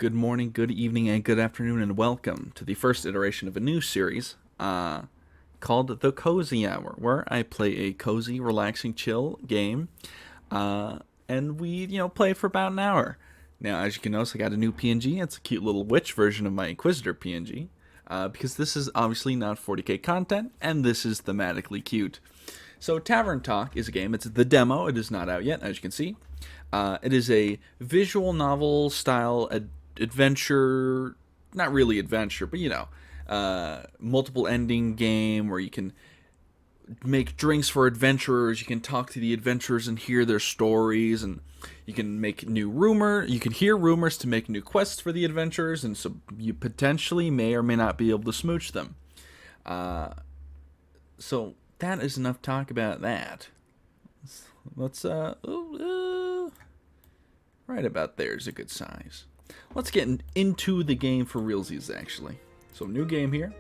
Good morning, good evening, and good afternoon, and welcome to the first iteration of a new series called The Cozy Hour, where I play a cozy, relaxing, chill game, and we play it for about an hour. Now, as you can notice, I got a new PNG. It's a cute little witch version of my Inquisitor PNG, because this is obviously not 40k content, and this is thematically cute. So, Tavern Talk is a game. It's the demo. It is not out yet, as you can see. It is a visual novel style adventure, not really adventure, but multiple ending game where you can make drinks for adventurers, you can talk to the adventurers and hear their stories, and you can you can hear rumors to make new quests for the adventurers, and so you potentially may or may not be able to smooch them. So that is enough talk about that. Let's right about there is a good size. Let's get into the game for realsies, actually. So, new game here.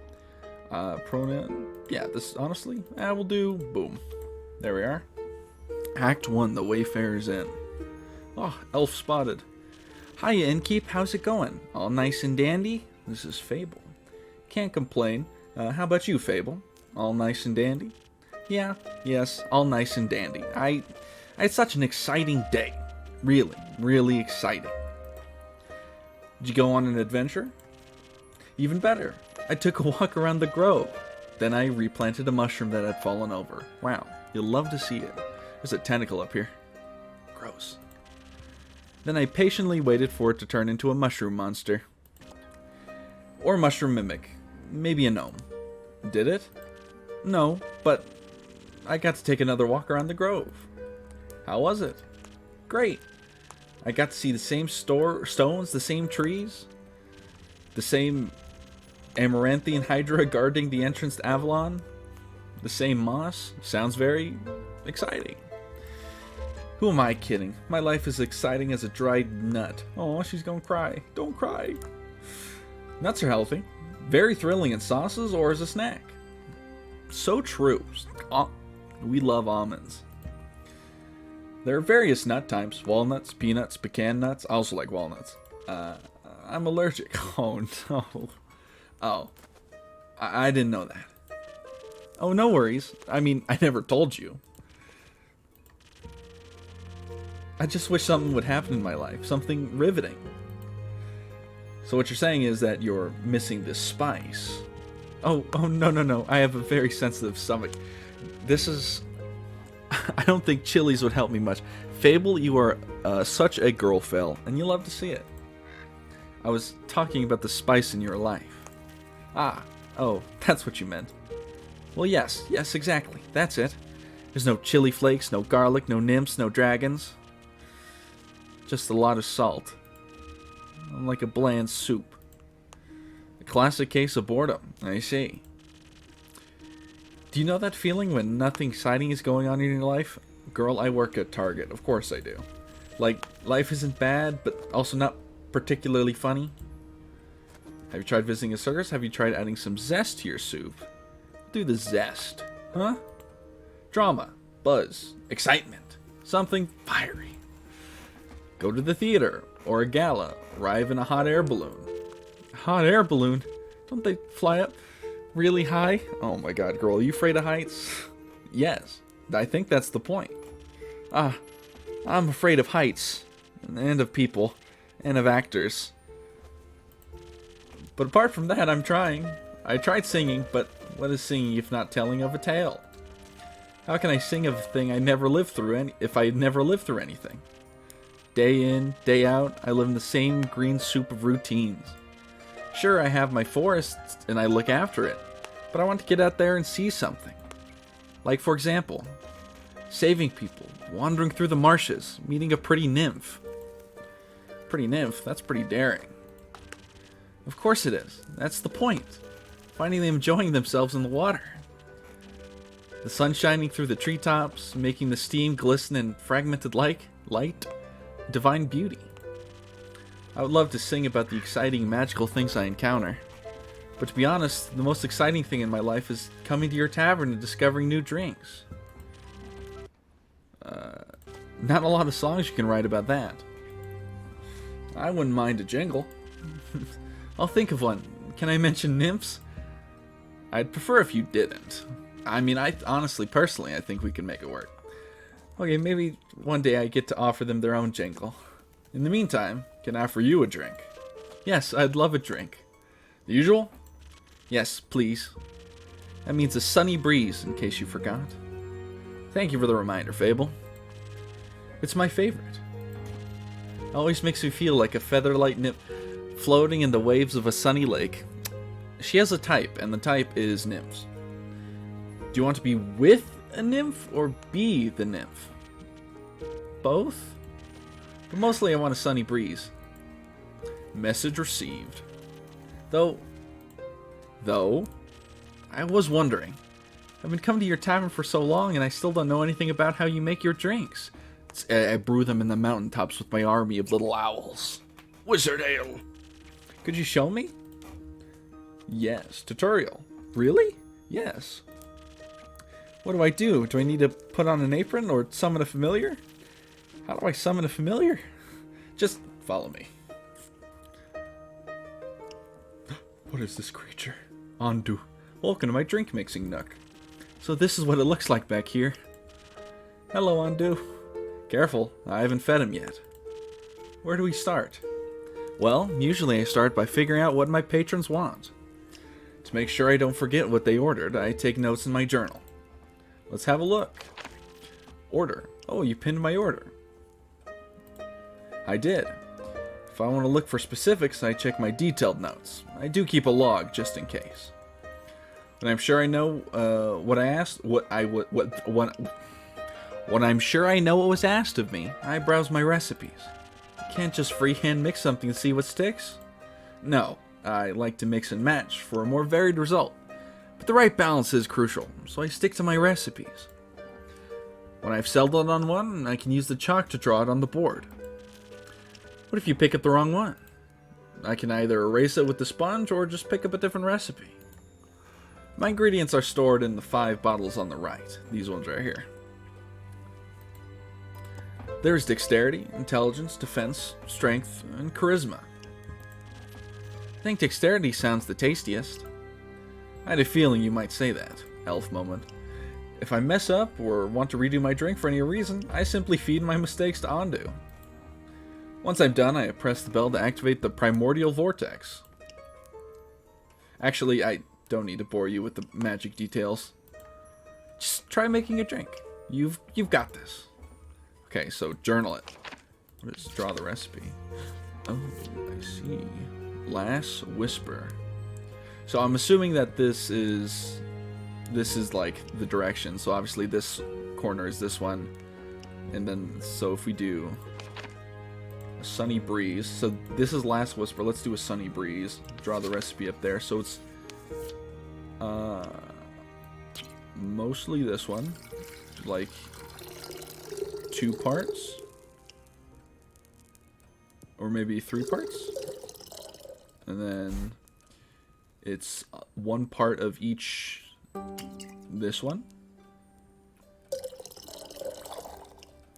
Pronoun. Yeah, this, honestly, we'll do, boom. There we are. Act 1, The Wayfarer's Inn. Oh, elf spotted. Hiya, Innkeep, how's it going? All nice and dandy? This is Fable. Can't complain. How about you, Fable? All nice and dandy? Yeah, yes, all nice and dandy. I had such an exciting day. Really, really exciting. Did you go on an adventure? Even better, I took a walk around the grove. Then I replanted a mushroom that had fallen over. Wow, you'll love to see it. There's a tentacle up here. Gross. Then I patiently waited for it to turn into a mushroom monster. Or mushroom mimic. Maybe a gnome. Did it? No, but I got to take another walk around the grove. How was it? Great. I got to see the same stones, the same trees, the same Amaranthian Hydra guarding the entrance to Avalon, the same moss. Sounds very exciting. Who am I kidding? My life is exciting as a dried nut. Oh, she's gonna cry. Don't cry. Nuts are healthy, very thrilling in sauces or as a snack. So true. We love almonds. There are various nut types: walnuts, peanuts, pecan nuts. I also like walnuts. I'm allergic. Oh, no. Oh. I didn't know that. Oh, no worries. I mean, I never told you. I just wish something would happen in my life. Something riveting. So what you're saying is that you're missing this spice. Oh, no. I have a very sensitive stomach. This is... I don't think chilies would help me much. Fable, you are such a girl fell, and you love to see it. I was talking about the spice in your life. Oh, that's what you meant. Well, yes, exactly. That's it. There's no chili flakes, no garlic, no nymphs, no dragons. Just a lot of salt. Like a bland soup. A classic case of boredom, I see. Do you know that feeling when nothing exciting is going on in your life? Girl, I work at Target. Of course I do. Like, life isn't bad, but also not particularly funny. Have you tried visiting a circus? Have you tried adding some zest to your soup? Do the zest. Huh? Drama. Buzz. Excitement. Something fiery. Go to the theater. Or a gala. Arrive in a hot air balloon. Hot air balloon? Don't they fly up really high? Oh my god, girl, are you afraid of heights? Yes, I think that's the point. I'm afraid of heights, and of people, and of actors. But apart from that, I'm trying. I tried singing, but what is singing if not telling of a tale? How can I sing of a thing I never lived through if I never lived through anything? Day in, day out, I live in the same green soup of routines. Sure, I have my forests, and I look after it, but I want to get out there and see something. Like, for example, saving people, wandering through the marshes, meeting a pretty nymph. Pretty nymph? That's pretty daring. Of course it is. That's the point. Finding them enjoying themselves in the water. The sun shining through the treetops, making the steam glisten in fragmented light. Divine beauty. I would love to sing about the exciting, magical things I encounter. But to be honest, the most exciting thing in my life is coming to your tavern and discovering new drinks. Not a lot of songs you can write about that. I wouldn't mind a jingle. I'll think of one. Can I mention nymphs? I'd prefer if you didn't. I mean, personally, I think we can make it work. Okay, maybe one day I get to offer them their own jingle. In the meantime, can I offer you a drink? Yes, I'd love a drink. The usual? Yes, please. That means a sunny breeze, in case you forgot. Thank you for the reminder, Fable. It's my favorite. It always makes me feel like a feather-light nymph floating in the waves of a sunny lake. She has a type, and the type is nymphs. Do you want to be with a nymph, or be the nymph? Both? But mostly I want a sunny breeze. Message received. Though, I was wondering. I've been coming to your tavern for so long, and I still don't know anything about how you make your drinks. I brew them in the mountaintops with my army of little owls. Wizard ale. Could you show me? Yes. Tutorial. Really? Yes. What do I do? Do I need to put on an apron or summon a familiar? How do I summon a familiar? Just follow me. What is this creature? Andu. Welcome to my drink mixing nook. So this is what it looks like back here. Hello, Andu. Careful, I haven't fed him yet. Where do we start? Well, usually I start by figuring out what my patrons want. To make sure I don't forget what they ordered, I take notes in my journal. Let's have a look. Order. Oh, you pinned my order. I did. If I want to look for specifics, I check my detailed notes. I do keep a log, just in case. When I'm sure I know what I asked, when I'm sure I know what was asked of me, I browse my recipes. Can't just freehand mix something to see what sticks. No, I like to mix and match for a more varied result. But the right balance is crucial, so I stick to my recipes. When I've settled on one, I can use the chalk to draw it on the board. What if you pick up the wrong one? I can either erase it with the sponge or just pick up a different recipe. My ingredients are stored in the 5 bottles on the right. These ones right here. There's dexterity, intelligence, defense, strength, and charisma. I think dexterity sounds the tastiest. I had a feeling you might say that, elf moment. If I mess up or want to redo my drink for any reason, I simply feed my mistakes to Andu. Once I'm done, I press the bell to activate the primordial vortex. Actually, I don't need to bore you with the magic details. Just try making a drink. You've got this. Okay, so journal it. Let's draw the recipe. Oh, I see. Last whisper. So I'm assuming that this is like the direction. So obviously this corner is this one. And then, so if we do a sunny breeze. So this is last whisper. Let's do a sunny breeze. Draw the recipe up there. So it's mostly this one. Like 2 parts. Or maybe 3 parts. And then it's 1 part of each. This one.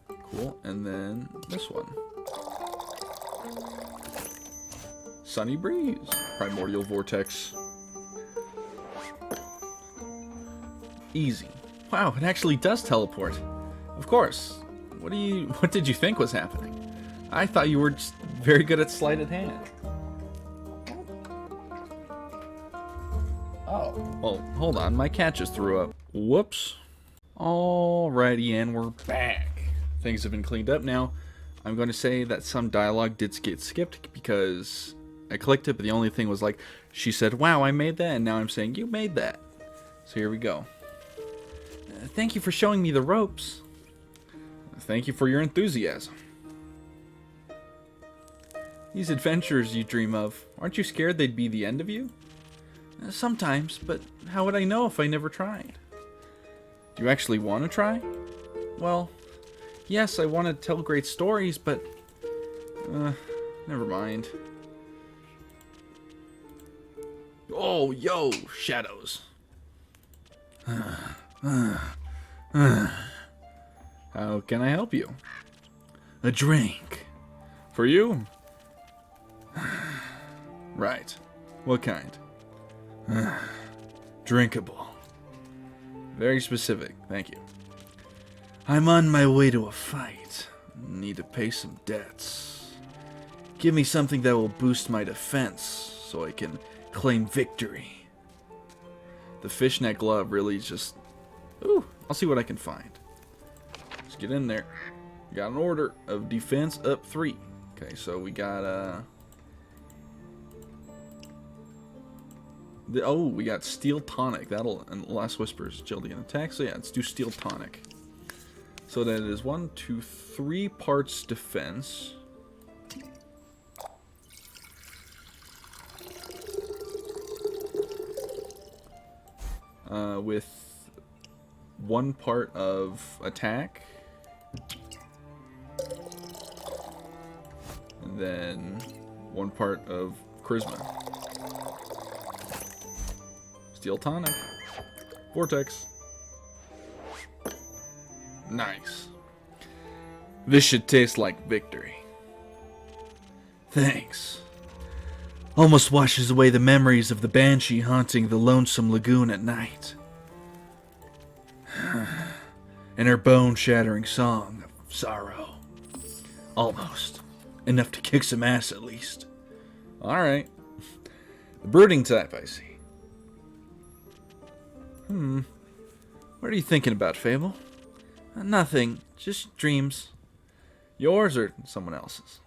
Cool. And then this one. Sunny breeze. Primordial vortex. Easy. Wow, it actually does teleport. Of course. What did you think was happening? I thought you were just very good at sleight of hand. Oh. Well, hold on. My cat just threw up. Whoops. Alrighty, and we're back. Things have been cleaned up now. I'm going to say that some dialogue did get skipped because I clicked it, but the only thing was like, she said, wow, I made that, and now I'm saying, you made that. So here we go. Thank you for showing me the ropes. Thank you for your enthusiasm. These adventures you dream of, aren't you scared they'd be the end of you? Sometimes, but how would I know if I never tried? Do you actually want to try? Well, yes, I want to tell great stories, but never mind. Oh, yo, shadows. How can I help you? A drink. For you? Right. What kind? Drinkable. Very specific. Thank you. I'm on my way to a fight. Need to pay some debts. Give me something that will boost my defense so I can claim victory. The fishnet glove really just... Ooh, I'll see what I can find. Let's get in there. Got an order of defense up 3. Okay, so we got we got steel tonic. That'll, and last whispers Jildian attack. So yeah, let's do steel tonic. So that is 1, 2, 3 parts defense. With 1 part of attack. And then 1 part of charisma. Steel tonic. Vortex. Nice. This should taste like victory. Thanks. Almost washes away the memories of the banshee haunting the lonesome lagoon at night. And her bone-shattering song of sorrow. Almost. Enough to kick some ass at least. Alright. The brooding type, I see. What are you thinking about, Fable? Nothing. Just dreams. Yours or someone else's?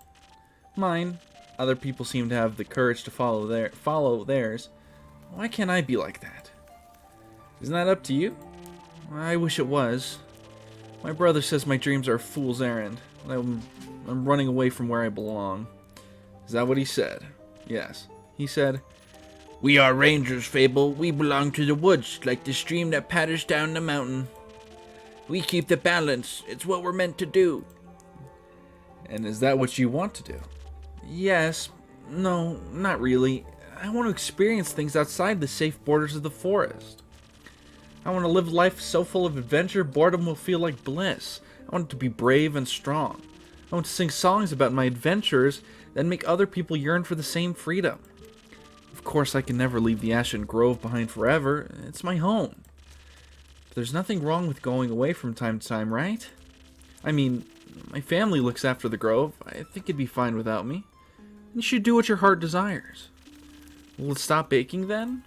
Mine. Other people seem to have the courage to follow theirs. Why can't I be like that? Isn't that up to you? I wish it was. My brother says my dreams are a fool's errand. I'm running away from where I belong. Is that what he said? Yes. He said, "We are rangers, Fable. We belong to the woods, like the stream that patters down the mountain. We keep the balance. It's what we're meant to do." And is that what you want to do? Yes. No, not really. I want to experience things outside the safe borders of the forest. I want to live life so full of adventure, boredom will feel like bliss. I want to be brave and strong. I want to sing songs about my adventures that make other people yearn for the same freedom. Of course, I can never leave the Ashen Grove behind forever. It's my home. But there's nothing wrong with going away from time to time, right? I mean, my family looks after the Grove. I think it'd be fine without me. You should do what your heart desires. Will it stop baking then?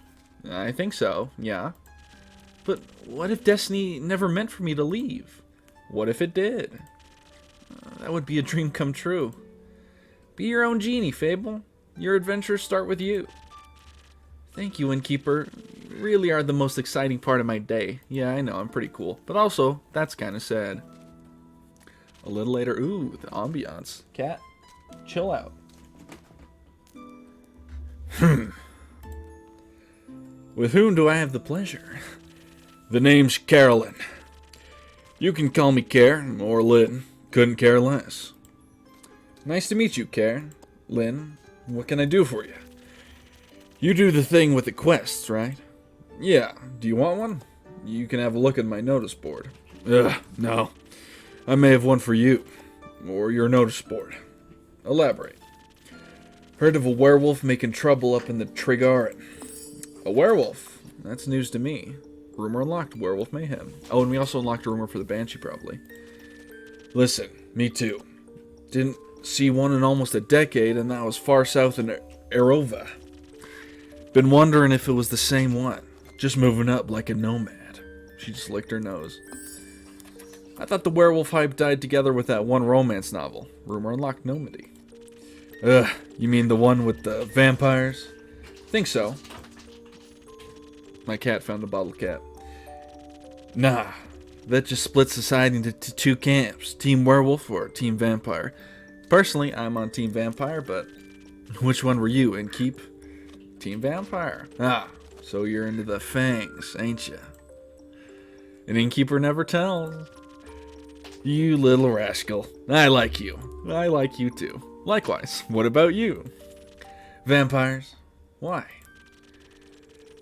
I think so, yeah. But what if destiny never meant for me to leave? What if it did? That would be a dream come true. Be your own genie, Fable. Your adventures start with you. Thank you, Innkeeper. You really are the most exciting part of my day. Yeah, I know, I'm pretty cool. But also, that's kind of sad. A little later, ooh, the ambiance. Cat, chill out. With whom do I have the pleasure? The name's Carolyn. You can call me Care, or Lynn. Couldn't care less. Nice to meet you, Care. Lynn, what can I do for you? You do the thing with the quests, right? Yeah, do you want one? You can have a look at my notice board. No. I may have one for you. Or your notice board. Elaborate. Heard of a werewolf making trouble up in the Trigaran. A werewolf? That's news to me. Rumor unlocked, werewolf mayhem. Oh, and we also unlocked a rumor for the Banshee, probably. Listen, me too. Didn't see one in almost a decade, and that was far south in Erova. Been wondering if it was the same one. Just moving up like a nomad. She just licked her nose. I thought the werewolf hype died together with that one romance novel. Rumor unlocked Nomady. You mean the one with the vampires? Think so. My cat found a bottle cap. Nah, that just splits society into two camps. Team werewolf or team vampire. Personally, I'm on team vampire, but which one were you, Innkeep? Team vampire. Ah, so you're into the fangs, ain't ya? An innkeeper never tells. You little rascal. I like you. I like you too. Likewise, what about you? Vampires? Why?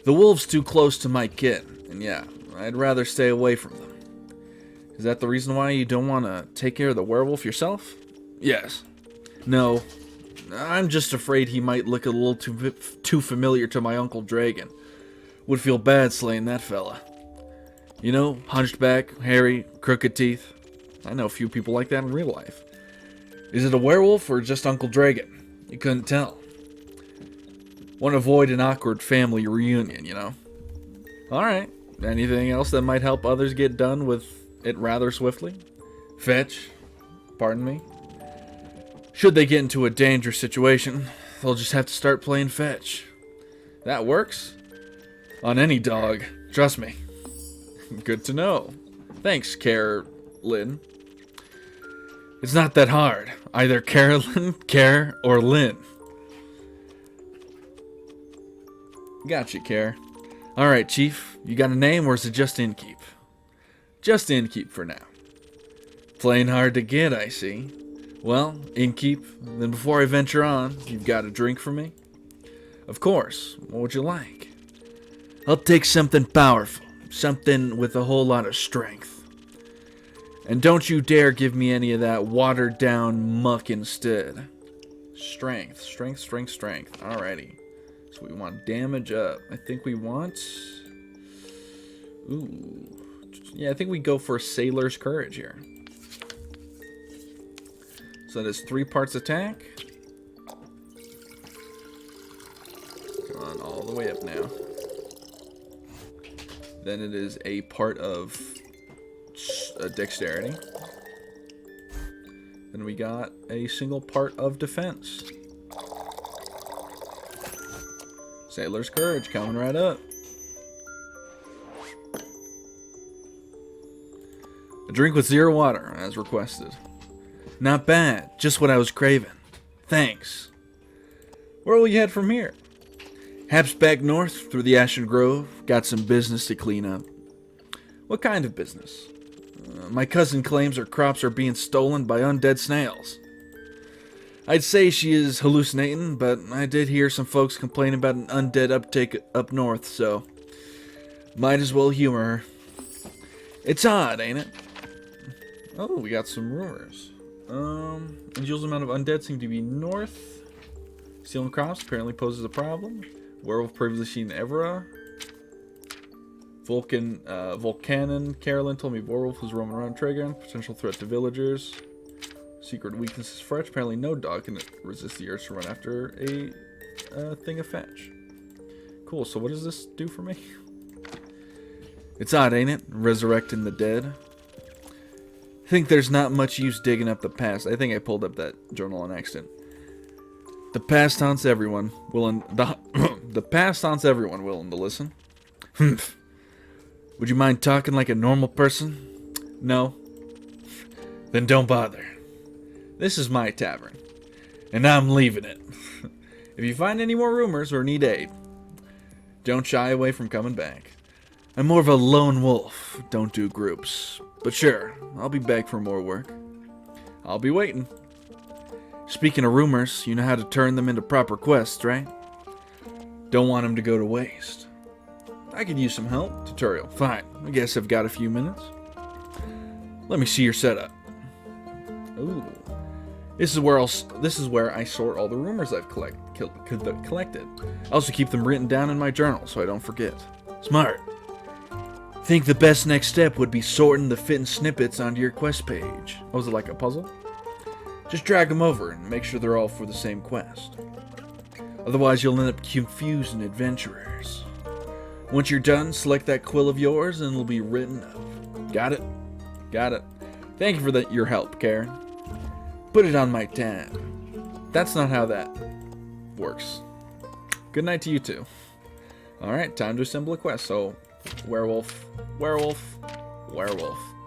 The wolf's too close to my kin, and yeah, I'd rather stay away from them. Is that the reason why you don't want to take care of the werewolf yourself? Yes. No. I'm just afraid he might look a little too familiar to my Uncle Dragon. Would feel bad slaying that fella. You know, hunched back, hairy, crooked teeth. I know a few people like that in real life. Is it a werewolf or just Uncle Dragon? You couldn't tell. Want to avoid an awkward family reunion, you know? Alright. Anything else that might help others get done with it rather swiftly? Fetch. Pardon me. Should they get into a dangerous situation, they'll just have to start playing fetch. That works. On any dog. Trust me. Good to know. Thanks, Carolyn. It's not that hard. Either Carolyn, Care, or Lynn. Gotcha, Care. Alright, Chief. You got a name, or is it just Innkeep? Just Innkeep for now. Playing hard to get, I see. Well, Innkeep, then before I venture on, you've got a drink for me? Of course. What would you like? I'll take something powerful. Something with a whole lot of strength. And don't you dare give me any of that watered down muck instead. Strength. Strength. Alrighty. So we want damage up. I think we want... Ooh. Yeah, I think we go for Sailor's Courage here. So that's 3 parts attack. Come on, all the way up now. Then it is a part of dexterity. Then we got a single part of defense. Sailor's Courage coming right up. A drink with 0 water, as requested. Not bad, just what I was craving. Thanks. Where will you head from here? Haps back north through the Ashen Grove. Got some business to clean up. What kind of business? My cousin claims her crops are being stolen by undead snails. I'd say she is hallucinating, but I did hear some folks complain about an undead uptake up north, so might as well humor her. It's odd, ain't it? Oh, we got some rumors. Unusual amount of undead seem to be north. Stealing crops apparently poses a problem. Werewolf previously seen in Evera. Volcanon Carolyn told me werewolf was roaming around Tragon. Potential threat to villagers. Secret weaknesses fetch. Apparently no dog can resist the urge to run after a thing of fetch. Cool, so what does this do for me? It's odd, ain't it? Resurrecting the dead. Think there's not much use digging up the past. I think I pulled up that journal on accident. The past haunts everyone willing the past haunts everyone willing to listen. Would you mind talking like a normal person? No? Then don't bother. This is my tavern, and I'm leaving it. If you find any more rumors or need aid, don't shy away from coming back. I'm more of a lone wolf, don't do groups. But sure, I'll be back for more work. I'll be waiting. Speaking of rumors, you know how to turn them into proper quests, right? Don't want them to go to waste. I could use some help. Tutorial. Fine. I guess I've got a few minutes. Let me see your setup. Ooh. This is where I sort all the rumors I've collected. I also keep them written down in my journal so I don't forget. Smart. Think the best next step would be sorting the fitting snippets onto your quest page. Oh, is it like a puzzle? Just drag them over and make sure they're all for the same quest. Otherwise, you'll end up confusing adventurers. Once you're done, select that quill of yours and it'll be written up. Got it? Got it. Thank you for your help, Karen. Put it on my tab. That's not how that works. Good night to you too. Alright, time to assemble a quest. So, werewolf.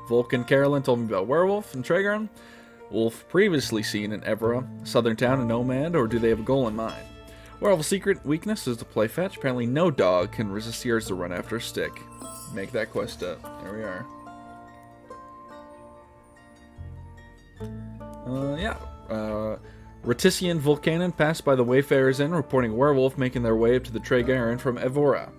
Vulcan Carolyn told me about werewolf and Tragon. Wolf previously seen in Evera, southern town, a nomad, or do they have a goal in mind? Werewolf's secret weakness is to play fetch. Apparently no dog can resist the urge to run after a stick. Make that quest up. There we are. Retician Volcanon passed by the Wayfarers Inn, reporting a werewolf making their way up to the Tragon from Erova.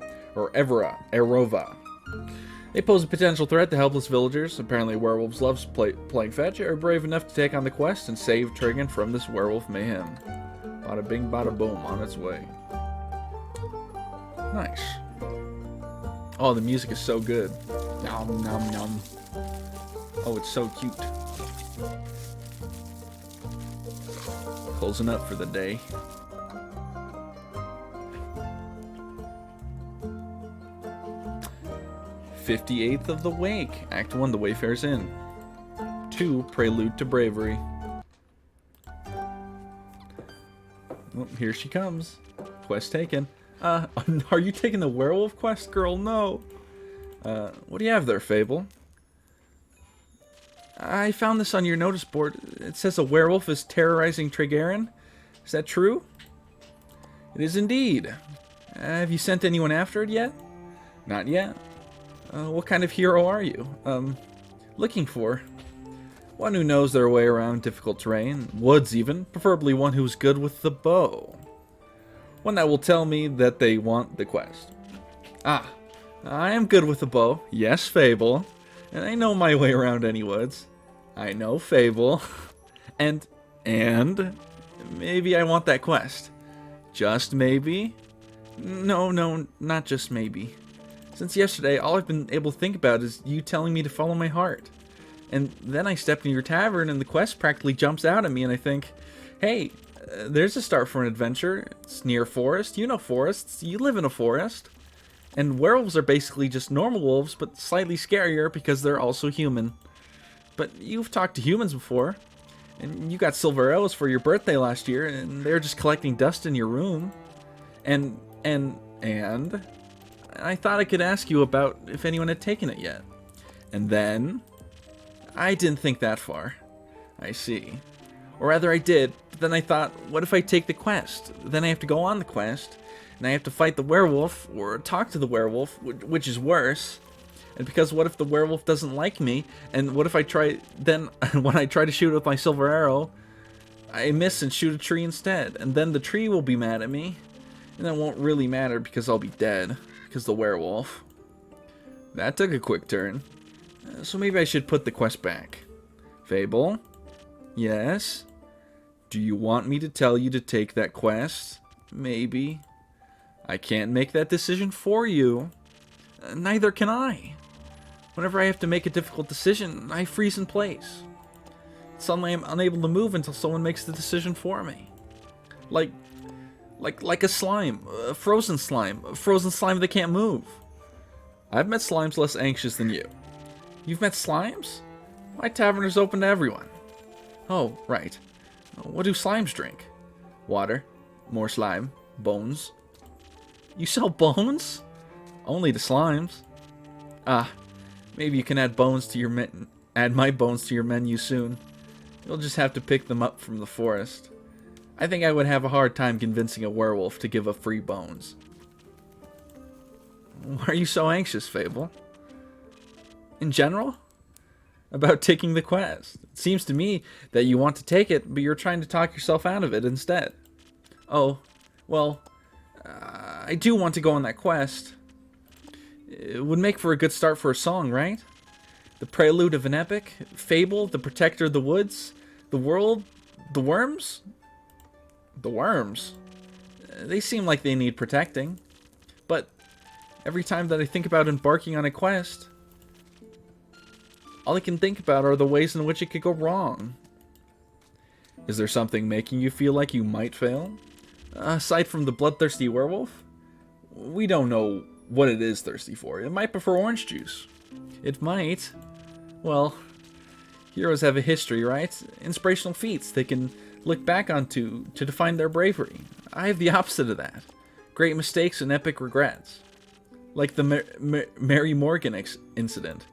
They pose a potential threat to helpless villagers. Apparently werewolves love playing fetch, are brave enough to take on the quest and save Tragon from this werewolf mayhem. Bada bing, bada boom, on its way. Nice. Oh, the music is so good. Nom, nom, nom. Oh, it's so cute. Closing up for the day. "58th of the Wake." Act 1, The Wayfarer's Inn. 2, Prelude to Bravery. Oh, here she comes. Quest taken. Are you taking the werewolf quest, girl? No. What do you have there, Fable? I found this on your notice board. It says a werewolf is terrorizing Tregaron. Is that true? It is indeed. Have you sent anyone after it yet? Not yet. What kind of hero are you? Looking for one who knows their way around difficult terrain, woods even, preferably one who's good with the bow. One that will tell me that they want the quest. Ah, I am good with the bow. Yes, Fable. And I know my way around any woods. I know Fable. and maybe I want that quest. Just maybe? No, not just maybe. Since yesterday, all I've been able to think about is you telling me to follow my heart. And then I stepped in your tavern and the quest practically jumps out at me and I think, hey, there's a start for an adventure. It's near forest. You know forests. You live in a forest. And werewolves are basically just normal wolves, but slightly scarier because they're also human. But you've talked to humans before. And you got silver arrows for your birthday last year, and they're just collecting dust in your room. And I thought I could ask you about if anyone had taken it yet. And then I didn't think that far. I see. Or rather I did, but then I thought, what if I take the quest? Then I have to go on the quest, and I have to fight the werewolf, or talk to the werewolf, which is worse. And because what if the werewolf doesn't like me, and what if I try, then when I try to shoot with my silver arrow, I miss and shoot a tree instead, and then the tree will be mad at me, and that won't really matter because I'll be dead, because the werewolf. That took a quick turn. So maybe I should put the quest back. Fable? Yes? Do you want me to tell you to take that quest? Maybe. I can't make that decision for you. Neither can I. Whenever I have to make a difficult decision, I freeze in place. Suddenly I'm unable to move until someone makes the decision for me. Like a slime. A frozen slime that can't move. I've met slimes less anxious than you. You've met slimes? My tavern is open to everyone. Oh, right. What do slimes drink? Water. More slime. Bones. You sell bones? Only to slimes. Ah, maybe you can add bones to your add my bones to your menu soon. You'll just have to pick them up from the forest. I think I would have a hard time convincing a werewolf to give up free bones. Why are you so anxious, Fable? In general? About taking the quest. It seems to me that you want to take it, but you're trying to talk yourself out of it instead. Oh, well, I do want to go on that quest. It would make for a good start for a song, right? The prelude of an epic, Fable, the protector of the woods, the world, the worms? The worms? They seem like they need protecting. But every time that I think about embarking on a quest, all I can think about are the ways in which it could go wrong. Is there something making you feel like you might fail? Aside from the bloodthirsty werewolf? We don't know what it is thirsty for. It might prefer orange juice. It might. Well, heroes have a history, right? Inspirational feats they can look back onto to define their bravery. I have the opposite of that. Great mistakes and epic regrets. Like the Mary Morgan incident.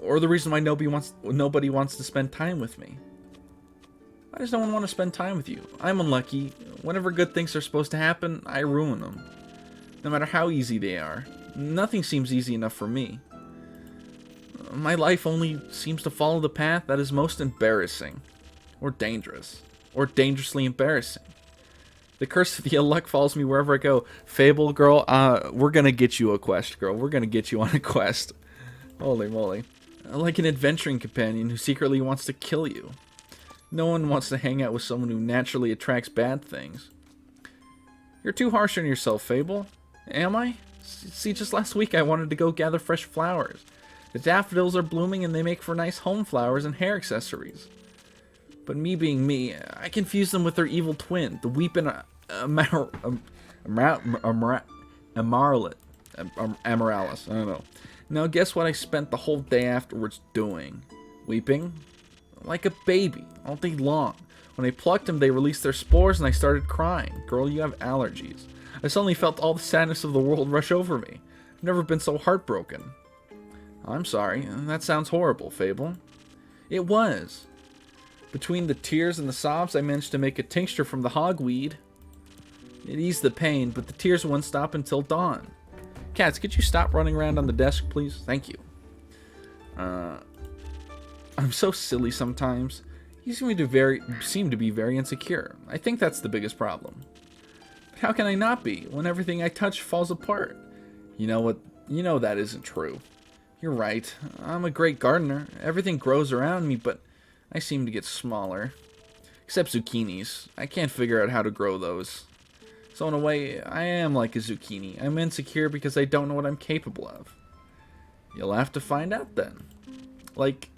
Or the reason why nobody wants to spend time with me. Why does no one want to spend time with you? I'm unlucky. Whenever good things are supposed to happen, I ruin them. No matter how easy they are. Nothing seems easy enough for me. My life only seems to follow the path that is most embarrassing. Or dangerous. Or dangerously embarrassing. The curse of the ill luck follows me wherever I go. Fable, girl, we're gonna get you a quest, girl. We're gonna get you on a quest. Holy moly. Like an adventuring companion who secretly wants to kill you. No one wants to hang out with someone who naturally attracts bad things. You're too harsh on yourself, Fable. Am I? See, just last week I wanted to go gather fresh flowers. The daffodils are blooming and they make for nice home flowers and hair accessories. But me being me, I confuse them with their evil twin, the weeping Amaralis. I don't know. Now guess what I spent the whole day afterwards doing? Weeping? Like a baby, all day long. When I plucked them, they released their spores and I started crying. Girl, you have allergies. I suddenly felt all the sadness of the world rush over me. I've never been so heartbroken. I'm sorry, that sounds horrible, Fable. It was. Between the tears and the sobs, I managed to make a tincture from the hogweed. It eased the pain, but the tears wouldn't stop until dawn. Cats, could you stop running around on the desk, please? Thank you. I'm so silly sometimes. You seem to be very insecure. I think that's the biggest problem. But how can I not be when everything I touch falls apart? You know what? You know that isn't true. You're right. I'm a great gardener. Everything grows around me, but I seem to get smaller. Except zucchinis. I can't figure out how to grow those. So in a way, I am like a zucchini. I'm insecure because I don't know what I'm capable of. You'll have to find out then. Like,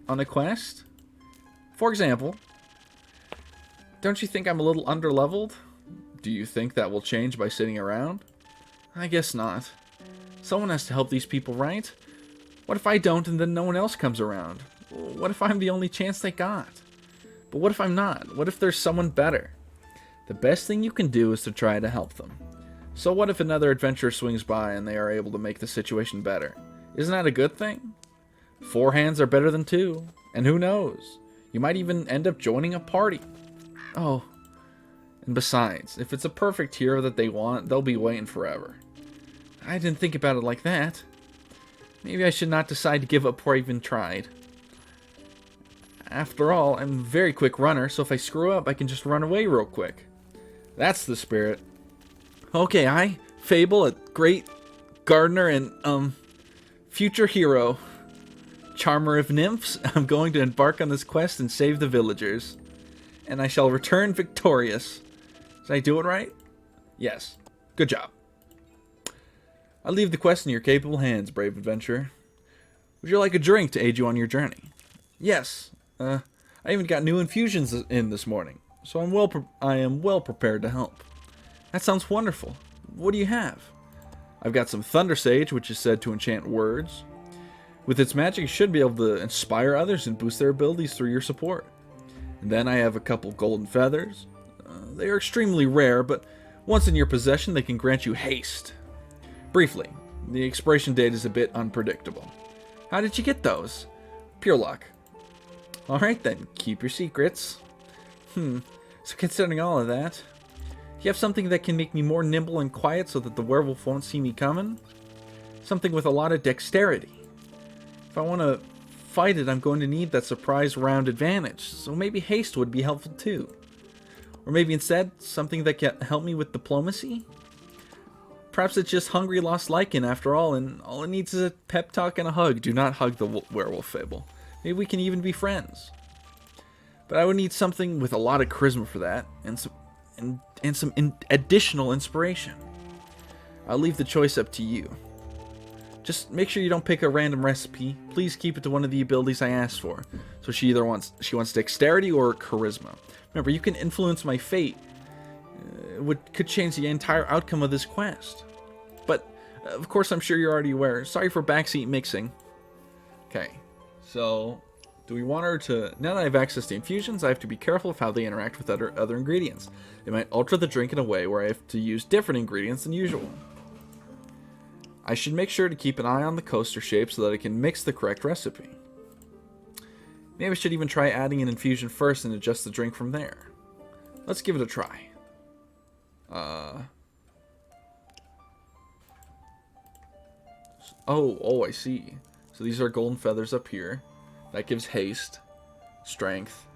on a quest? For example, don't you think I'm a little underleveled? Do you think that will change by sitting around? I guess not. Someone has to help these people, right? What if I don't and then no one else comes around? What if I'm the only chance they got? But what if I'm not? What if there's someone better? The best thing you can do is to try to help them. So what if another adventurer swings by and they are able to make the situation better? Isn't that a good thing? 4 hands are better than 2. And who knows? You might even end up joining a party. Oh. And besides, if it's a perfect hero that they want, they'll be waiting forever. I didn't think about it like that. Maybe I should not decide to give up before I even tried. After all, I'm a very quick runner, so if I screw up, I can just run away real quick. That's the spirit. Okay, I, Fable, a great gardener and, future hero, charmer of nymphs, I'm going to embark on this quest and save the villagers. And I shall return victorious. Did I do it right? Yes. Good job. I leave the quest in your capable hands, brave adventurer. Would you like a drink to aid you on your journey? Yes. I even got new infusions in this morning, so I am well prepared to help. That sounds wonderful. What do you have? I've got some Thunder Sage, which is said to enchant words. With its magic, you should be able to inspire others and boost their abilities through your support. And then I have a couple Golden Feathers. They are extremely rare, but once in your possession, they can grant you haste. Briefly, the expiration date is a bit unpredictable. How did you get those? Pure luck. Alright then, keep your secrets. So considering all of that, do you have something that can make me more nimble and quiet so that the werewolf won't see me coming? Something with a lot of dexterity. If I want to fight it, I'm going to need that surprise round advantage, so maybe haste would be helpful too. Or maybe instead, something that can help me with diplomacy? Perhaps it's just hungry lost lichen after all, and all it needs is a pep talk and a hug. Do not hug the werewolf, Fable. Maybe we can even be friends. But I would need something with a lot of charisma for that, and some additional inspiration. I'll leave the choice up to you. Just make sure you don't pick a random recipe. Please keep it to one of the abilities I asked for. So she wants dexterity or charisma. Remember, you can influence my fate. Could change the entire outcome of this quest. But, of course, I'm sure you're already aware. Sorry for backseat mixing. Okay, so do we want her to... Now that I have access to infusions, I have to be careful of how they interact with other ingredients. They might alter the drink in a way where I have to use different ingredients than usual. I should make sure to keep an eye on the coaster shape so that I can mix the correct recipe. Maybe I should even try adding an infusion first and adjust the drink from there. Let's give it a try. Oh, I see. So these are golden feathers up here. That gives haste, strength.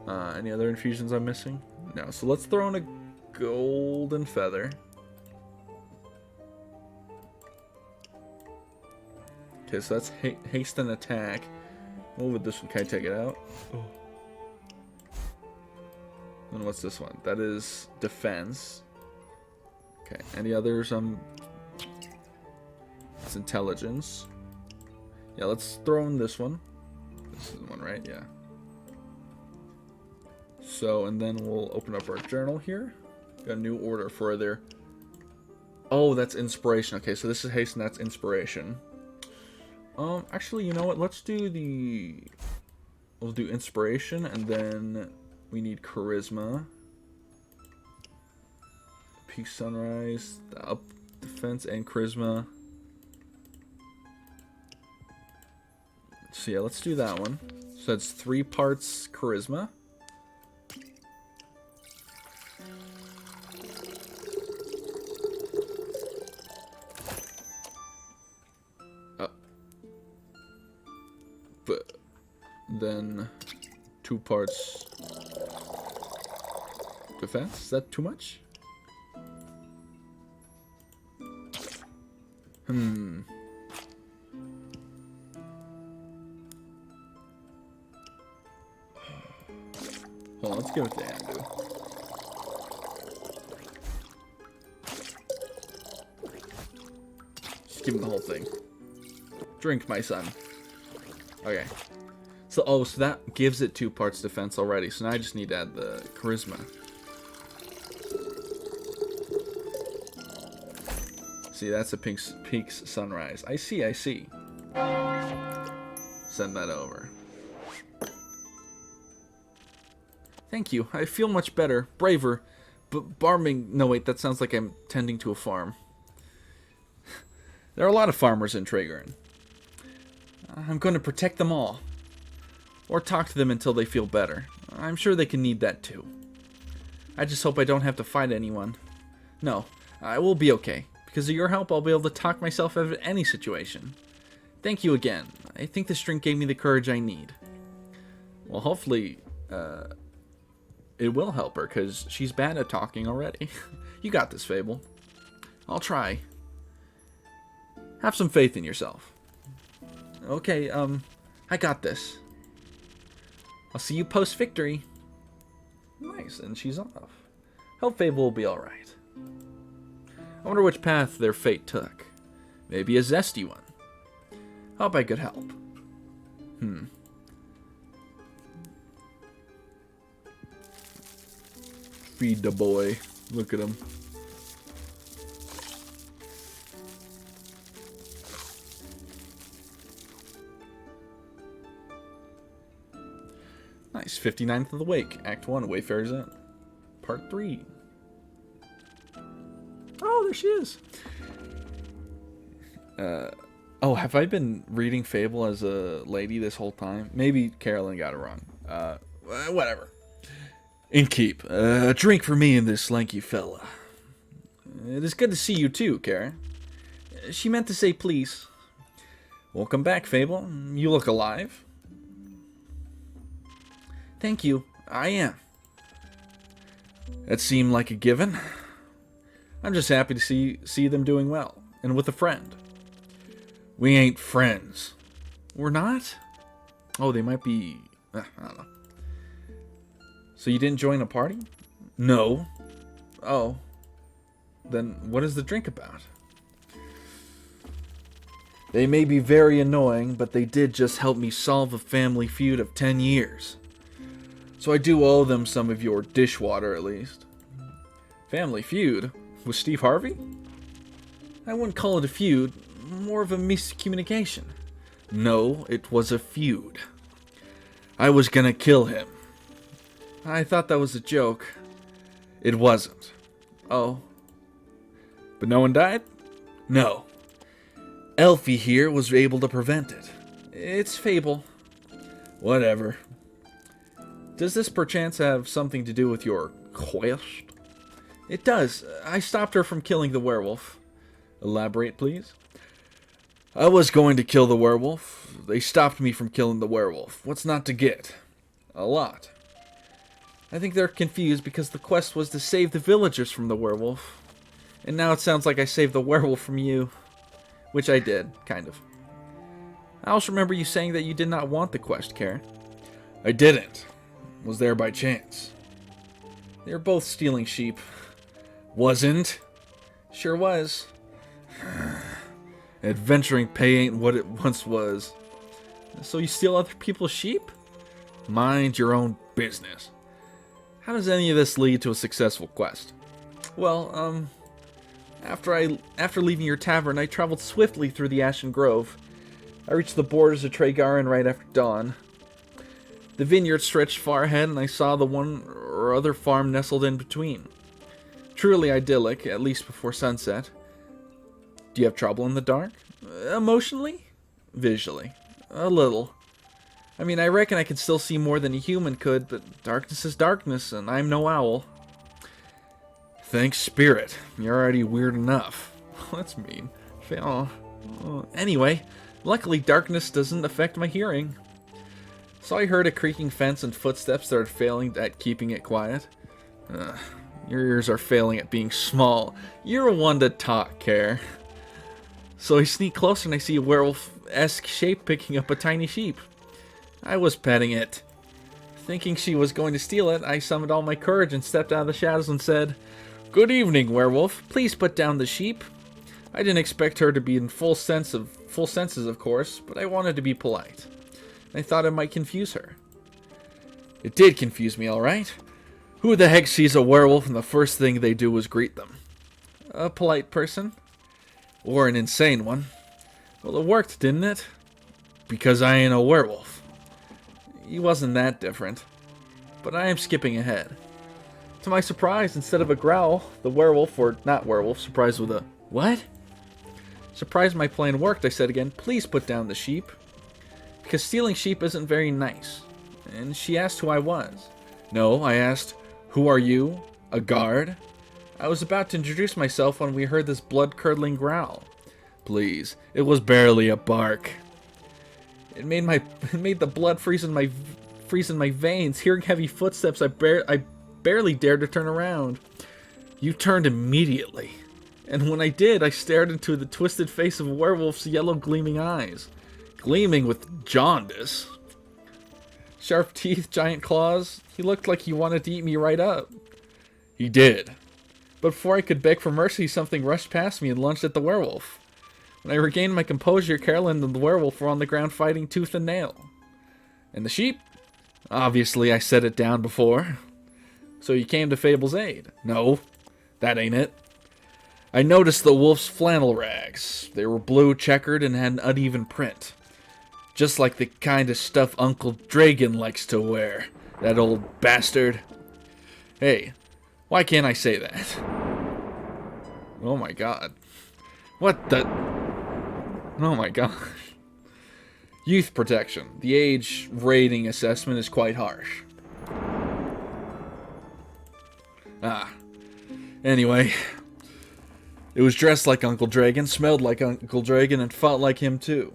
Any other infusions I'm missing? No. So let's throw in a golden feather. Okay, so that's haste and attack. What would this one? Can I take it out? Oh. And what's this one? That is defense. Okay. Any others? It's intelligence. Yeah, let's throw in this one. This is the one, right? Yeah. So, and then we'll open up our journal here. Got a new order for there. Oh, that's inspiration. Okay, so this is haste and that's inspiration. Actually, you know what? Let's do the... We'll do inspiration, and then we need charisma. Peak sunrise, the up defense, and charisma. So yeah, let's do that one. So that's 3 parts charisma. Then 2 parts defense. Is that too much? Hold on, let's give it to Andrew. Just give him the whole thing. Drink, my son. Okay. So, oh, so that gives it 2 parts defense already. So now I just need to add the charisma. See, that's a peaks sunrise. I see, I see. Send that over. Thank you. I feel much better, braver, but farming... No, wait, that sounds like I'm tending to a farm. There are a lot of farmers in Tavern. I'm going to protect them all. Or talk to them until they feel better. I'm sure they can need that too. I just hope I don't have to fight anyone. No, I will be okay. Because of your help, I'll be able to talk myself out of any situation. Thank you again. I think this drink gave me the courage I need. Well, hopefully, it will help her, because she's bad at talking already. You got this, Fable. I'll try. Have some faith in yourself. Okay, I got this. I'll see you post-victory. Nice, and she's off. Hope Fable will be alright. I wonder which path their fate took. Maybe a zesty one. Hope I could help. Feed the boy. Look at him. Nice. 59th of the Wake. Act 1. Wayfarer's Inn. Part 3. Oh, there she is. Oh, have I been reading Fable as a lady this whole time? Maybe Carolyn got it wrong. Whatever. Innkeep. A drink for me and this lanky fella. It is good to see you too, Karen. She meant to say please. Welcome back, Fable. You look alive. Thank you. I am. That seemed like a given. I'm just happy to see them doing well, and with a friend. We ain't friends. We're not? Oh, they might be... I don't know. So you didn't join a party? No. Oh. Then what is the drink about? They may be very annoying, but they did just help me solve a family feud of 10 years. So I do owe them some of your dishwater, at least. Family feud? With Steve Harvey? I wouldn't call it a feud, more of a miscommunication. No, it was a feud. I was gonna kill him. I thought that was a joke. It wasn't. Oh. But no one died? No. Elfie here was able to prevent it. It's Fable. Whatever. Does this perchance have something to do with your quest? It does. I stopped her from killing the werewolf. Elaborate, please. I was going to kill the werewolf. They stopped me from killing the werewolf. What's not to get? A lot. I think they're confused because the quest was to save the villagers from the werewolf. And now it sounds like I saved the werewolf from you. Which I did, kind of. I also remember you saying that you did not want the quest, Care. I didn't. Was there by chance. They were both stealing sheep. Wasn't. Sure was. Adventuring pay ain't what it once was. So you steal other people's sheep? Mind your own business. How does any of this lead to a successful quest? Well, after leaving your tavern, I traveled swiftly through the Ashen Grove. I reached the borders of Tregarin right after dawn. The vineyard stretched far ahead, and I saw the one or other farm nestled in between. Truly idyllic, at least before sunset. Do you have trouble in the dark? Emotionally? Visually. A little. I mean, I reckon I can still see more than a human could, but darkness is darkness, and I'm no owl. Thanks, Spirit. You're already weird enough. That's mean. Anyway, luckily darkness doesn't affect my hearing. So I heard a creaking fence and footsteps started failing at keeping it quiet. Your ears are failing at being small. You're one to talk, Care. So I sneak closer and I see a werewolf-esque shape picking up a tiny sheep. I was petting it. Thinking she was going to steal it, I summoned all my courage and stepped out of the shadows and said, "Good evening, werewolf. Please put down the sheep." I didn't expect her to be in full senses, of course, but I wanted to be polite. I thought it might confuse her. It did confuse me, all right. Who the heck sees a werewolf and the first thing they do is greet them? A polite person. Or an insane one. Well, it worked, didn't it? Because I ain't a werewolf. He wasn't that different. But I am skipping ahead. To my surprise, instead of a growl, the werewolf, or not werewolf, surprised with a, "What?" Surprised my plan worked, I said again, "Please put down the sheep." Because stealing sheep isn't very nice. And she asked who I was. No, I asked, "Who are you? A guard?" I was about to introduce myself when we heard this blood-curdling growl. Please, it was barely a bark. It made the blood freeze in my veins. Hearing heavy footsteps, I barely dared to turn around. You turned immediately. And when I did, I stared into the twisted face of a werewolf's yellow gleaming eyes. Gleaming with jaundice. Sharp teeth, giant claws. He looked like he wanted to eat me right up. He did. But before I could beg for mercy, something rushed past me and lunged at the werewolf. When I regained my composure, Carolyn and the werewolf were on the ground fighting tooth and nail. And the sheep? Obviously, I set it down before. So you came to Fable's aid? No, that ain't it. I noticed the wolf's flannel rags. They were blue, checkered, and had an uneven print. Just like the kind of stuff Uncle Dragon likes to wear. That old bastard. Hey, why can't I say that? Oh my god. What the... Oh my gosh. Youth protection. The age rating assessment is quite harsh. Anyway. It was dressed like Uncle Dragon, smelled like Uncle Dragon, and fought like him too.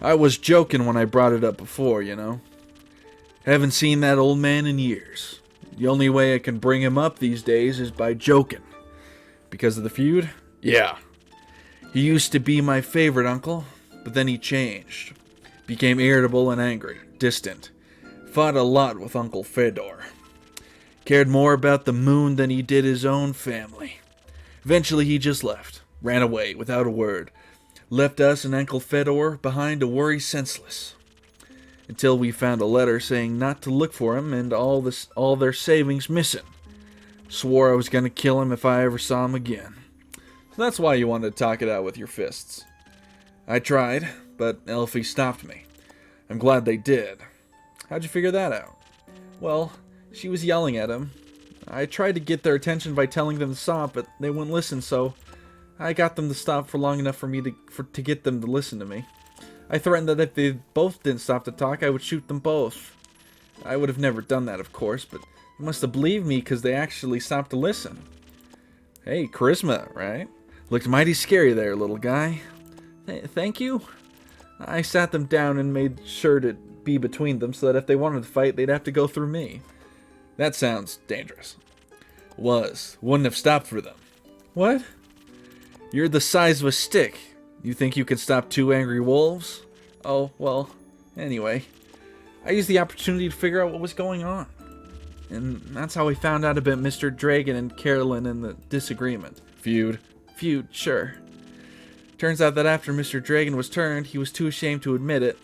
I was joking when I brought it up before, you know. Haven't seen that old man in years. The only way I can bring him up these days is by joking. Because of the feud? Yeah. He used to be my favorite uncle, but then he changed. Became irritable and angry, distant. Fought a lot with Uncle Fedor. Cared more about the moon than he did his own family. Eventually he just left. Ran away without a word. Left us and Uncle Fedor behind to worry senseless. Until we found a letter saying not to look for him and all their savings missing. Swore I was going to kill him if I ever saw him again. So that's why you wanted to talk it out with your fists. I tried, but Elfie stopped me. I'm glad they did. How'd you figure that out? Well, she was yelling at him. I tried to get their attention by telling them to stop, but they wouldn't listen, so I got them to stop for long enough for me to get them to listen to me. I threatened that if they both didn't stop to talk, I would shoot them both. I would have never done that, of course, but they must have believed me because they actually stopped to listen. Hey, charisma, right? Looked mighty scary there, little guy. Thank you? I sat them down and made sure to be between them so that if they wanted to fight, they'd have to go through me. That sounds dangerous. Was. Wouldn't have stopped for them. What? You're the size of a stick. You think you could stop 2 angry wolves? Oh, well, anyway. I used the opportunity to figure out what was going on. And that's how we found out about Mr. Dragon and Carolyn and the disagreement. Feud, sure. Turns out that after Mr. Dragon was turned, he was too ashamed to admit it.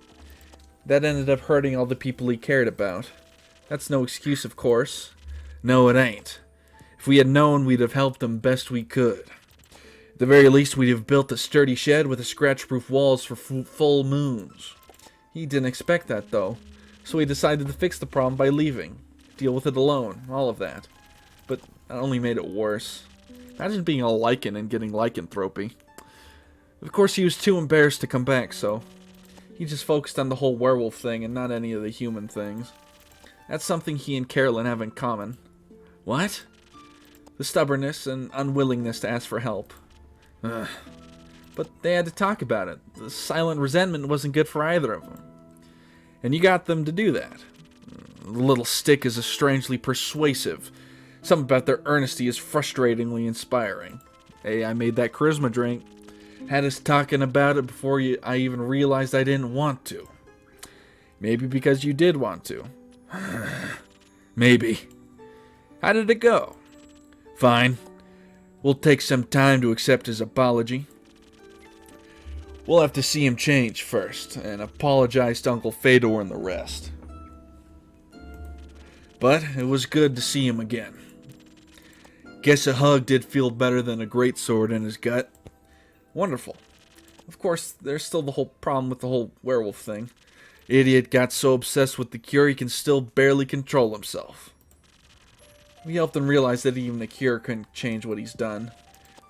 That ended up hurting all the people he cared about. That's no excuse, of course. No, it ain't. If we had known, we'd have helped them best we could. At the very least, we'd have built a sturdy shed with scratch-proof walls for full moons. He didn't expect that, though, so he decided to fix the problem by leaving. Deal with it alone, all of that. But that only made it worse. Imagine being a lichen and getting lycanthropy. Of course, he was too embarrassed to come back, so he just focused on the whole werewolf thing and not any of the human things. That's something he and Carolyn have in common. What? The stubbornness and unwillingness to ask for help. Ugh. But they had to talk about it. The silent resentment wasn't good for either of them. And you got them to do that. The little stick is strangely persuasive. Something about their earnesty is frustratingly inspiring. Hey, I made that charisma drink. Had us talking about it before I even realized I didn't want to. Maybe because you did want to. Maybe. How did it go? Fine. We'll take some time to accept his apology. We'll have to see him change first, and apologize to Uncle Fedor and the rest. But it was good to see him again. Guess a hug did feel better than a greatsword in his gut. Wonderful. Of course, there's still the whole problem with the whole werewolf thing. Idiot got so obsessed with the cure he can still barely control himself. We helped him realize that even the cure couldn't change what he's done.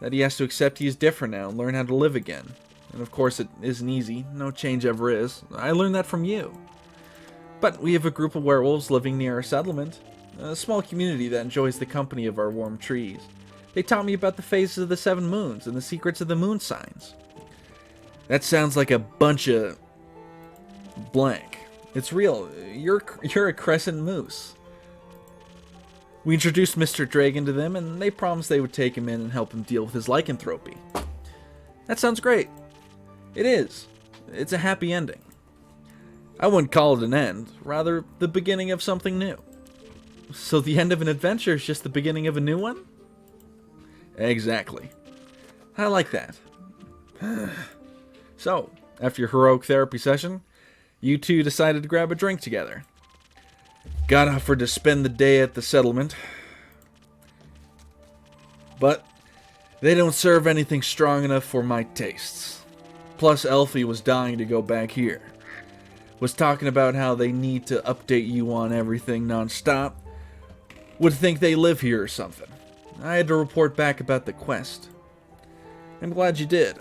That he has to accept he is different now and learn how to live again. And of course it isn't easy. No change ever is. I learned that from you. But we have a group of werewolves living near our settlement. A small community that enjoys the company of our warm trees. They taught me about the phases of the 7 moons and the secrets of the moon signs. That sounds like a bunch of blank. It's real. You're a crescent moose. We introduced Mr. Dragon to them, and they promised they would take him in and help him deal with his lycanthropy. That sounds great. It is. It's a happy ending. I wouldn't call it an end, rather the beginning of something new. So the end of an adventure is just the beginning of a new one? Exactly. I like that. So, after your heroic therapy session, you two decided to grab a drink together. Got offered to spend the day at the settlement, but they don't serve anything strong enough for my tastes. Plus, Elfie was dying to go back here. Was talking about how they need to update you on everything non-stop. Would think they live here or something. I had to report back about the quest. I'm glad you did.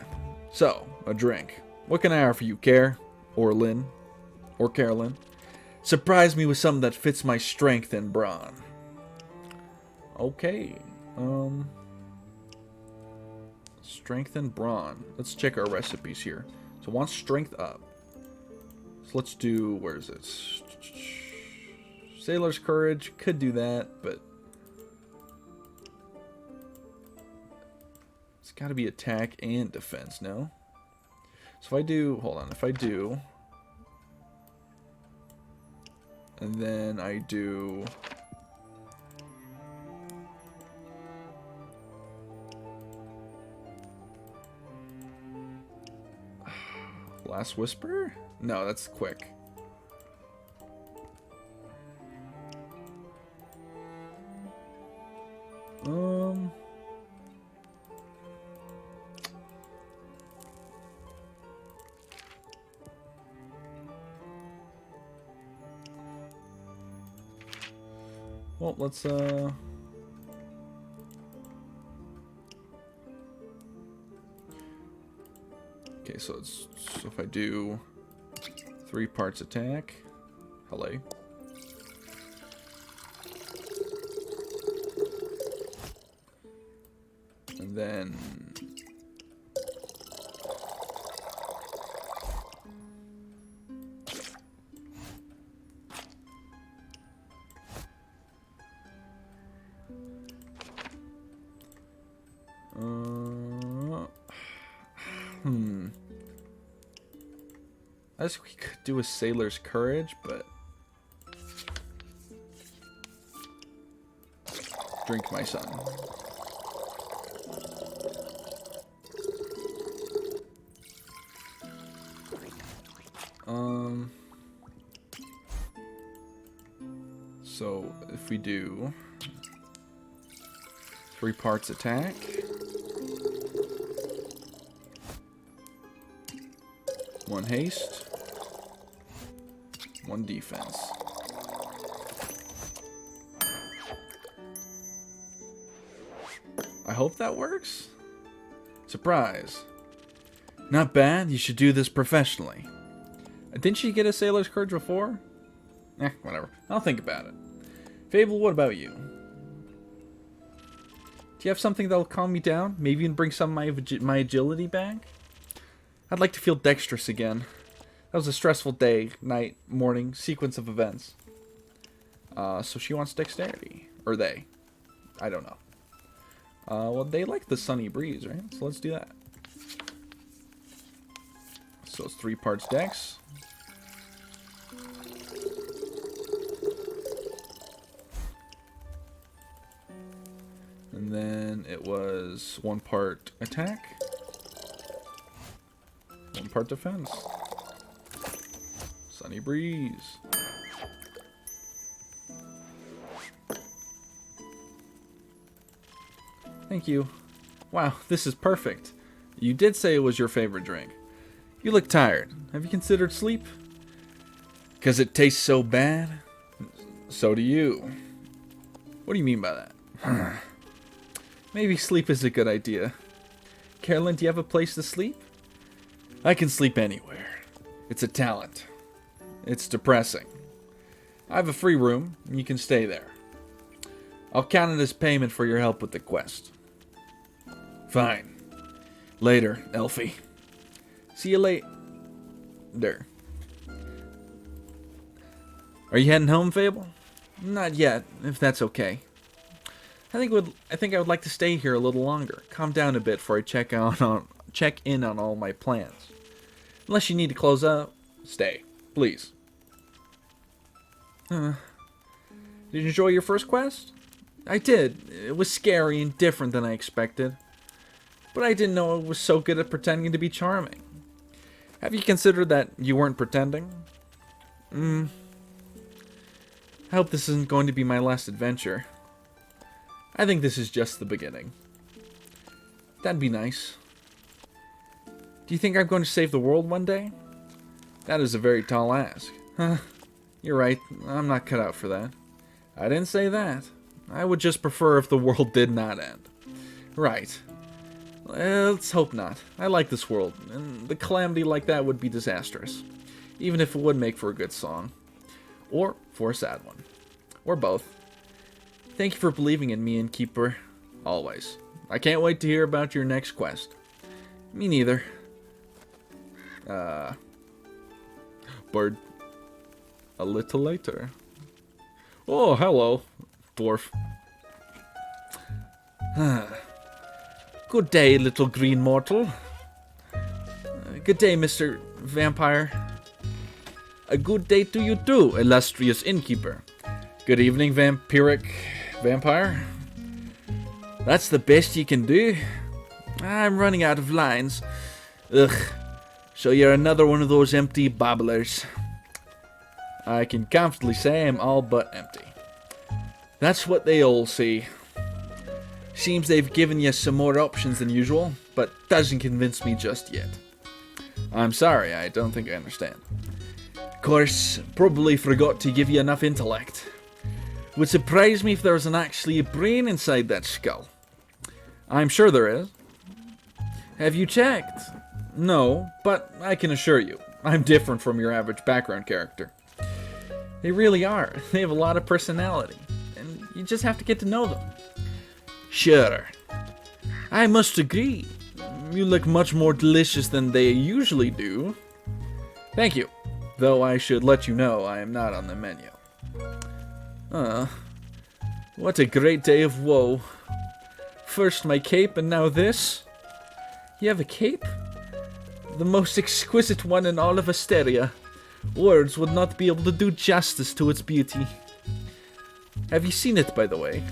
So, a drink. What can I offer you, Care? Or Lynn? Or Carolyn? Surprise me with something that fits my strength and brawn. Okay. Strength and brawn. Let's check our recipes here. So I want strength up. So let's do, where is it? Sailor's Courage. Could do that, but it's got to be attack and defense, no? So if I do, hold on, if I do, and then I do Last Whisper? No, that's quick. Well, let's okay, so if I do 3 parts attack, hello. And then I guess we could do a sailor's courage, but drink, my son. So if we do 3 parts attack, 1 haste, 1 defense. I hope that works. Surprise. Not bad. You should do this professionally. Didn't she get a sailor's courage before? Whatever. I'll think about it. Fable, what about you? Do you have something that'll calm me down? Maybe even bring some of my agility back? I'd like to feel dexterous again. That was a stressful day, night, morning, sequence of events. So she wants dexterity. Or they. I don't know. Well, they like the sunny breeze, right? So let's do that. So it's 3 parts dex. And then it was 1 part attack, 1 part defense. Sunny breeze. Thank you. Wow, this is perfect. You did say it was your favorite drink. You look tired. Have you considered sleep? 'Cause it tastes so bad? So do you. What do you mean by that? Maybe sleep is a good idea. Carolyn, do you have a place to sleep? I can sleep anywhere. It's a talent. It's depressing. I have a free room, and you can stay there. I'll count it as payment for your help with the quest. Fine. Later, Elfie. See you later. Are you heading home, Fable? Not yet, if that's okay. I think I would like to stay here a little longer. Calm down a bit before I check in on all my plans. Unless you need to close up, stay, please. Did you enjoy your first quest? I did. It was scary and different than I expected. But I didn't know it was so good at pretending to be charming. Have you considered that you weren't pretending? I hope this isn't going to be my last adventure. I think this is just the beginning. That'd be nice. Do you think I'm going to save the world one day? That is a very tall ask. You're right. I'm not cut out for that. I didn't say that. I would just prefer if the world did not end. Right. Let's hope not. I like this world, and the calamity like that would be disastrous. Even if it would make for a good song. Or for a sad one. Or both. Thank you for believing in me, Innkeeper. Always. I can't wait to hear about your next quest. Me neither. Bird. A little later. Oh, hello, dwarf. Good day, little green mortal. Good day, Mr. Vampire. A good day to you too, illustrious innkeeper. Good evening, vampiric vampire. That's the best you can do? I'm running out of lines. Ugh. So you're another one of those empty babblers. I can comfortably say I'm all but empty. That's what they all say. Seems they've given you some more options than usual, but doesn't convince me just yet. I'm sorry, I don't think I understand. Of course, probably forgot to give you enough intellect. Would surprise me if there wasn't actually a brain inside that skull. I'm sure there is. Have you checked? No, but I can assure you, I'm different from your average background character. They really are. They have a lot of personality, and you just have to get to know them. Sure. I must agree. You look much more delicious than they usually do. Thank you. Though I should let you know I am not on the menu. What a great day of woe. First my cape and now this. You have a cape? The most exquisite one in all of Asteria. Words would not be able to do justice to its beauty. Have you seen it, by the way?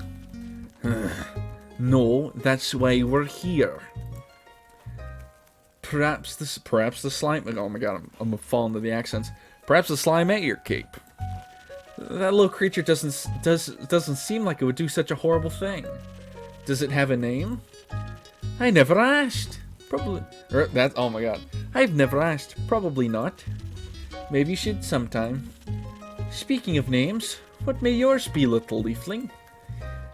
No, that's why we're here. Perhaps the slime... Oh my god, I'm falling to the accents. Perhaps the slime ate your cape. That little creature doesn't seem like it would do such a horrible thing. Does it have a name? I never asked. Probably... oh my god. I've never asked. Probably not. Maybe you should sometime. Speaking of names, what may yours be, little leafling?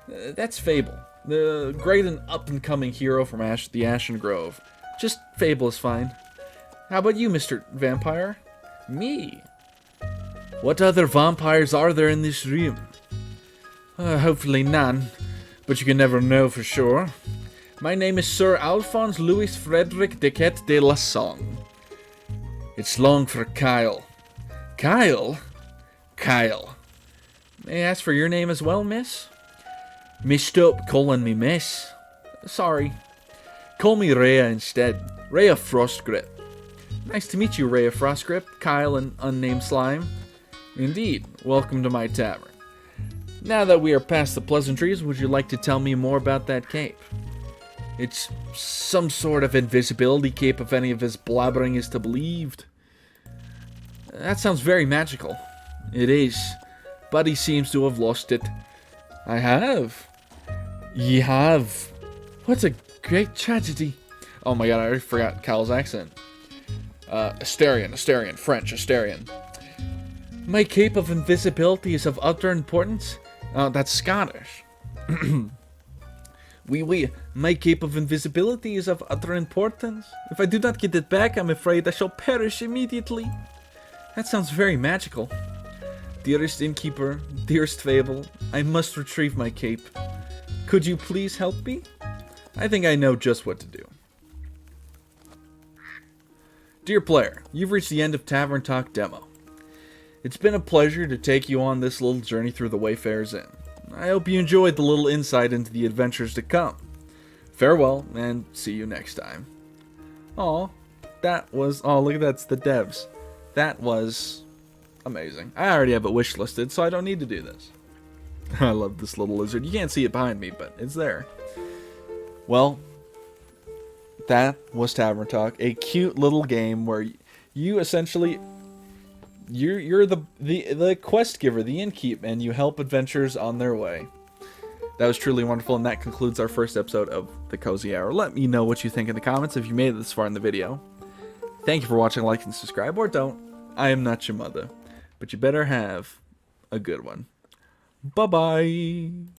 That's Fable. The great and up-and-coming hero from the Ashen Grove. Just Fable is fine. How about you, Mr. Vampire? Me? What other vampires are there in this room? Hopefully none, but you can never know for sure. My name is Sir Alphonse Louis Frederick Dequette de la Song. It's long for Kyle. Kyle? Kyle. May I ask for your name as well, miss? Missed up calling me miss. Sorry. Call me Rhea instead. Rhea Frostgrip. Nice to meet you, Rhea Frostgrip, Kyle and unnamed slime. Indeed. Welcome to my tavern. Now that we are past the pleasantries, would you like to tell me more about that cape? It's some sort of invisibility cape if any of his blabbering is to be believed. That sounds very magical. It is. But he seems to have lost it. I have. Ye have. What a great tragedy. Oh my god, I already forgot Kyle's accent. Asterian, French, Asterian. My cape of invisibility is of utter importance. That's Scottish. Oui, my cape of invisibility is of utter importance. If I do not get it back, I'm afraid I shall perish immediately. That sounds very magical. Dearest innkeeper, dearest Fable, I must retrieve my cape. Could you please help me? I think I know just what to do. Dear player, you've reached the end of Tavern Talk Demo. It's been a pleasure to take you on this little journey through the Wayfarer's Inn. I hope you enjoyed the little insight into the adventures to come. Farewell, and see you next time. Aw, that was... Oh, look at that, it's the devs. That was amazing. I already have it wishlisted, so I don't need to do this. I love this little lizard. You can't see it behind me, but it's there. Well, that was Tavern Talk. A cute little game where you essentially... You're the quest giver, the innkeep, and you help adventurers on their way. That was truly wonderful, and that concludes our first episode of the Cozy Hour. Let me know what you think in the comments if you made it this far in the video. Thank you for watching, like, and subscribe, or don't. I am not your mother, but you better have a good one. Bye-bye.